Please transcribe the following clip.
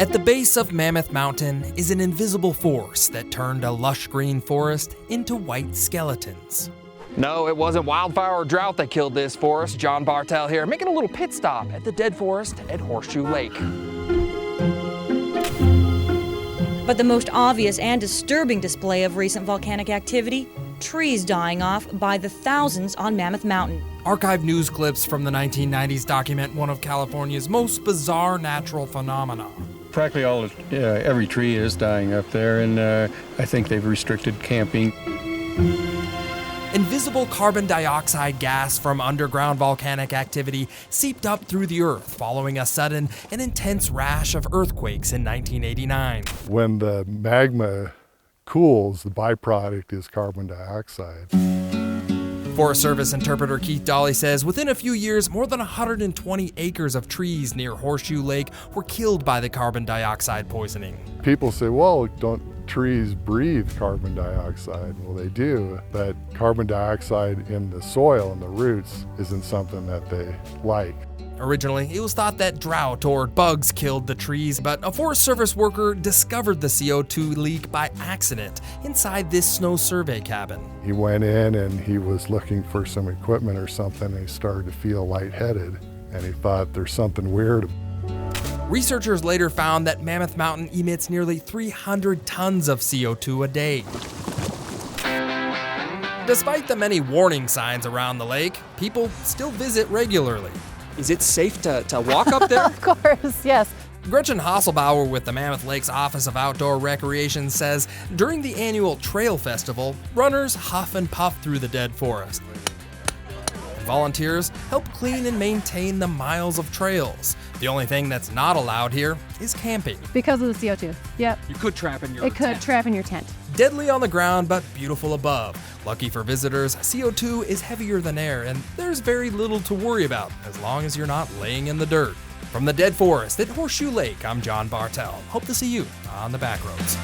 At the base of Mammoth Mountain is an invisible force that turned a lush green forest into white skeletons. No, it wasn't wildfire or drought that killed this forest. John Bartell here, making a little pit stop at the dead forest at Horseshoe Lake. But the most obvious and disturbing display of recent volcanic activity, trees dying off by the thousands on Mammoth Mountain. Archived news clips from the 1990s document one of California's most bizarre natural phenomena. Practically every tree is dying up there, and I think they've restricted camping. Invisible carbon dioxide gas from underground volcanic activity seeped up through the earth following a sudden and intense rash of earthquakes in 1989. When the magma cools, the byproduct is carbon dioxide. Forest Service interpreter Keith Dolly says within a few years, more than 120 acres of trees near Horseshoe Lake were killed by the carbon dioxide poisoning. People say, well, don't trees breathe carbon dioxide? Well, they do, but carbon dioxide in the soil and the roots isn't something that they like. Originally, it was thought that drought or bugs killed the trees, but a Forest Service worker discovered the CO2 leak by accident inside this snow survey cabin. He went in and he was looking for some equipment or something, and he started to feel lightheaded, and he thought there's something weird. Researchers later found that Mammoth Mountain emits nearly 300 tons of CO2 a day. Despite the many warning signs around the lake, people still visit regularly. Is it safe to walk up there? Of course, yes. Gretchen Hasselbauer with the Mammoth Lake's Office of Outdoor Recreation says during the annual Trail Festival, runners huff and puff through the dead forest. Volunteers help clean and maintain the miles of trails. The only thing that's not allowed here is camping. Because of the CO2, yep. You could trap in your tent. It could trap in your tent. Deadly on the ground, but beautiful above. Lucky for visitors, CO2 is heavier than air, and there's very little to worry about as long as you're not laying in the dirt. From the dead forest at Horseshoe Lake, I'm John Bartell. Hope to see you on the Backroads.